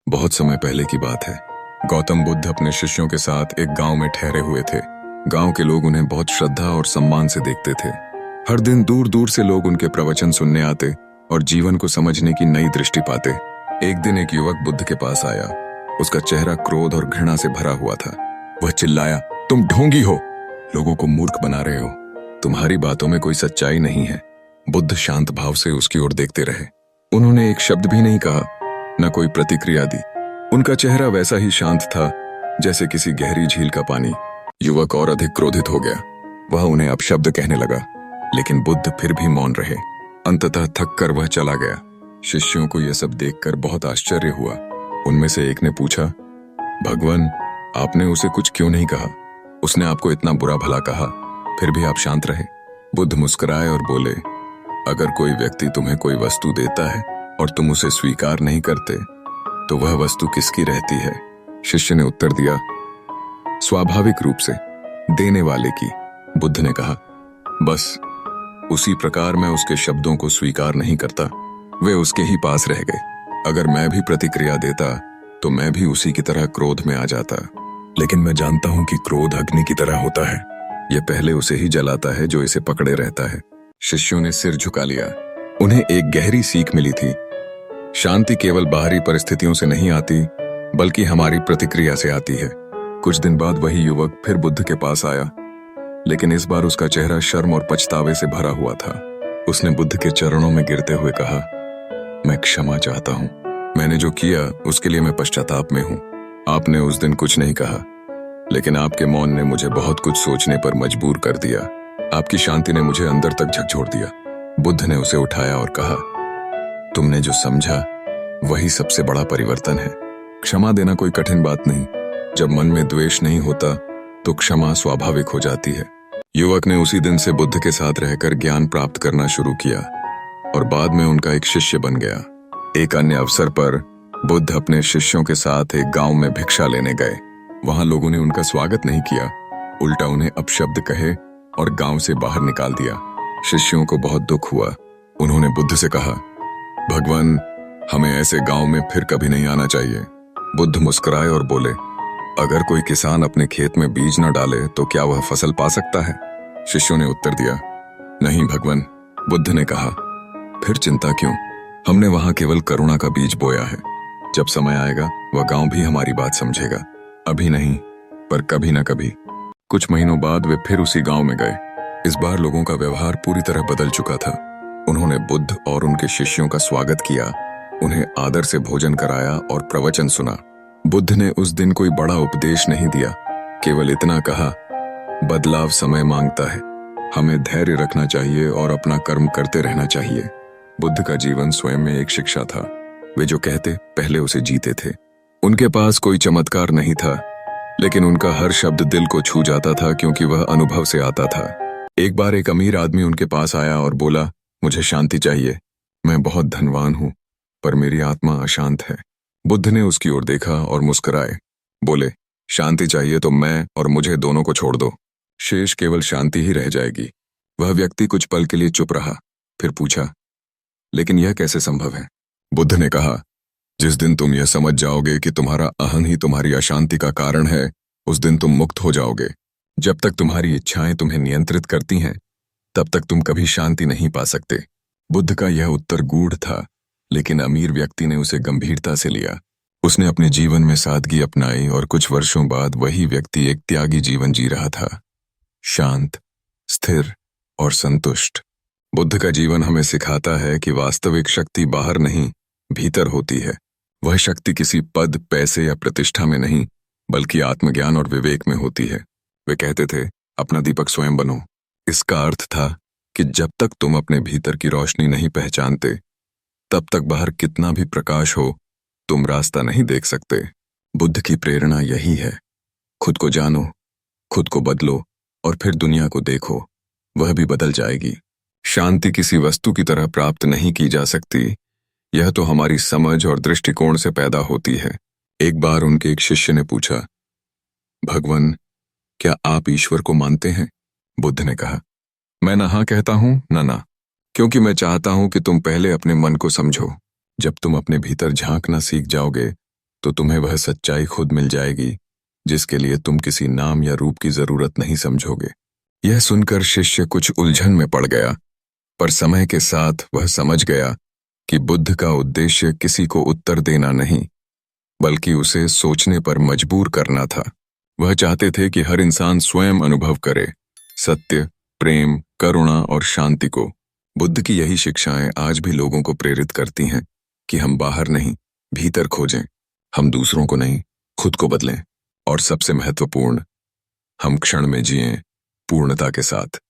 बहुत समय पहले की बात है। गौतम बुद्ध अपने शिष्यों के साथ एक गांव में ठहरे हुए थे। गांव के लोग उन्हें बहुत श्रद्धा और सम्मान से देखते थे। हर दिन दूर दूर से लोग उनके प्रवचन सुनने आते और जीवन को समझने की नई दृष्टि पाते। एक दिन एक युवक बुद्ध के पास आया। उसका चेहरा क्रोध और घृणा से भरा हुआ था। वह चिल्लाया, तुम ढोंगी हो, लोगों को मूर्ख बना रहे हो, तुम्हारी बातों में कोई सच्चाई नहीं है। बुद्ध शांत भाव से उसकी ओर देखते रहे। उन्होंने एक शब्द भी नहीं कहा, न कोई प्रतिक्रिया दी। उनका चेहरा वैसा ही शांत था जैसे किसी गहरी झील का पानी। युवक और अधिक क्रोधित हो गया। वह उन्हें अपशब्द कहने लगा, लेकिन बुद्ध फिर भी मौन रहे। अंततः थक कर वह चला गया। शिष्यों को यह सब देखकर बहुत आश्चर्य हुआ। उनमें से एक ने पूछा, भगवान, आपने उसे कुछ क्यों नहीं कहा? उसने आपको इतना बुरा भला कहा, फिर भी आप शांत रहे। बुद्ध मुस्कुराए और बोले, अगर कोई व्यक्ति तुम्हें कोई वस्तु देता है और तुम उसे स्वीकार नहीं करते, तो वह वस्तु किसकी रहती है? शिष्य ने उत्तर दिया, स्वाभाविक रूप से देने वाले की। बुद्ध ने कहा, बस उसी प्रकार मैं उसके शब्दों को स्वीकार नहीं करता। वे उसके ही पास रह गए। अगर मैं भी प्रतिक्रिया देता तो मैं भी उसी की तरह क्रोध में आ जाता। लेकिन मैं जानता हूं कि क्रोध अग्नि की तरह होता है। यह पहले उसे ही जलाता है जो इसे पकड़े रहता है। शिष्यों ने सिर झुका लिया। उन्हें एक गहरी सीख मिली थी। शांति केवल बाहरी परिस्थितियों से नहीं आती, बल्कि हमारी प्रतिक्रिया से आती है। कुछ दिन बाद वही युवक फिर बुद्ध के पास आया, लेकिन इस बार उसका चेहरा शर्म और पछतावे से भरा हुआ था। उसने बुद्ध के चरणों में गिरते हुए कहा, मैं क्षमा चाहता हूं। मैंने जो किया उसके लिए मैं पश्चाताप में हूं। आपने उस दिन कुछ नहीं कहा, लेकिन आपके मौन ने मुझे बहुत कुछ सोचने पर मजबूर कर दिया। आपकी शांति ने मुझे अंदर तक झकझोर दिया। बुद्ध ने उसे उठाया और कहा, तुमने जो समझा वही सबसे बड़ा परिवर्तन है। क्षमा देना कोई कठिन बात नहीं। जब मन में द्वेष नहीं होता तो क्षमा स्वाभाविक हो जाती है। युवक ने उसी दिन से बुद्ध के साथ रहकर ज्ञान प्राप्त करना शुरू किया और बाद में उनका एक शिष्य बन गया। एक अन्य अवसर पर बुद्ध अपने शिष्यों के साथ एक गांव में भिक्षा लेने गए। वहां लोगों ने उनका स्वागत नहीं किया, उल्टा उन्हें अपशब्द कहे और गांव से बाहर निकाल दिया। शिष्यों को बहुत दुख हुआ। उन्होंने बुद्ध से कहा, भगवान, हमें ऐसे गांव में फिर कभी नहीं आना चाहिए। बुद्ध मुस्कुराए और बोले, अगर कोई किसान अपने खेत में बीज न डाले तो क्या वह फसल पा सकता है? शिष्यों ने उत्तर दिया, नहीं भगवान। बुद्ध ने कहा, फिर चिंता क्यों? हमने वहां केवल करुणा का बीज बोया है। जब समय आएगा वह गांव भी हमारी बात समझेगा। अभी नहीं, पर कभी न कभी। कुछ महीनों बाद वे फिर उसी गांव में गए। इस बार लोगों का व्यवहार पूरी तरह बदल चुका था। उन्होंने बुद्ध और उनके शिष्यों का स्वागत किया, उन्हें आदर से भोजन कराया और प्रवचन सुना। बुद्ध ने उस दिन कोई बड़ा उपदेश नहीं दिया, केवल इतना कहा, बदलाव समय मांगता है, हमें धैर्य रखना चाहिए और अपना कर्म करते रहना चाहिए। बुद्ध का जीवन स्वयं में एक शिक्षा था। वे जो कहते पहले उसे जीते थे। उनके पास कोई चमत्कार नहीं था, लेकिन उनका हर शब्द दिल को छू जाता था, क्योंकि वह अनुभव से आता था। एक बार एक अमीर आदमी उनके पास आया और बोला, मुझे शांति चाहिए। मैं बहुत धनवान हूं, पर मेरी आत्मा अशांत है। बुद्ध ने उसकी ओर देखा और मुस्कुराए, बोले, शांति चाहिए तो मैं और मुझे दोनों को छोड़ दो, शेष केवल शांति ही रह जाएगी। वह व्यक्ति कुछ पल के लिए चुप रहा, फिर पूछा, लेकिन यह कैसे संभव है? बुद्ध ने कहा, जिस दिन तुम यह समझ जाओगे कि तुम्हारा अहं ही तुम्हारी अशांति का कारण है, उस दिन तुम मुक्त हो जाओगे। जब तक तुम्हारी इच्छाएं तुम्हें नियंत्रित करती हैं, तब तक तुम कभी शांति नहीं पा सकते। बुद्ध का यह उत्तर गूढ़ था, लेकिन अमीर व्यक्ति ने उसे गंभीरता से लिया। उसने अपने जीवन में सादगी अपनाई और कुछ वर्षों बाद वही व्यक्ति एक त्यागी जीवन जी रहा था, शांत, स्थिर और संतुष्ट। बुद्ध का जीवन हमें सिखाता है कि वास्तविक शक्ति बाहर नहीं, भीतर होती है। वह शक्ति किसी पद, पैसे या प्रतिष्ठा में नहीं, बल्कि आत्मज्ञान और विवेक में होती है। वे कहते थे, अपना दीपक स्वयं बनो। इसका अर्थ था कि जब तक तुम अपने भीतर की रोशनी नहीं पहचानते, तब तक बाहर कितना भी प्रकाश हो, तुम रास्ता नहीं देख सकते। बुद्ध की प्रेरणा यही है, खुद को जानो, खुद को बदलो और फिर दुनिया को देखो, वह भी बदल जाएगी। शांति किसी वस्तु की तरह प्राप्त नहीं की जा सकती, यह तो हमारी समझ और दृष्टिकोण से पैदा होती है। एक बार उनके एक शिष्य ने पूछा, भगवान, क्या आप ईश्वर को मानते हैं? बुद्ध ने कहा, मैं न हाँ कहता हूं न ना, क्योंकि मैं चाहता हूं कि तुम पहले अपने मन को समझो। जब तुम अपने भीतर झांकना सीख जाओगे तो तुम्हें वह सच्चाई खुद मिल जाएगी जिसके लिए तुम किसी नाम या रूप की जरूरत नहीं समझोगे। यह सुनकर शिष्य कुछ उलझन में पड़ गया, पर समय के साथ वह समझ गया कि बुद्ध का उद्देश्य किसी को उत्तर देना नहीं, बल्कि उसे सोचने पर मजबूर करना था। वह चाहते थे कि हर इंसान स्वयं अनुभव करे सत्य, प्रेम, करुणा और शांति को। बुद्ध की यही शिक्षाएं आज भी लोगों को प्रेरित करती हैं कि हम बाहर नहीं, भीतर खोजें। हम दूसरों को नहीं, खुद को बदलें। और सबसे महत्वपूर्ण, हम क्षण में जिएं पूर्णता के साथ।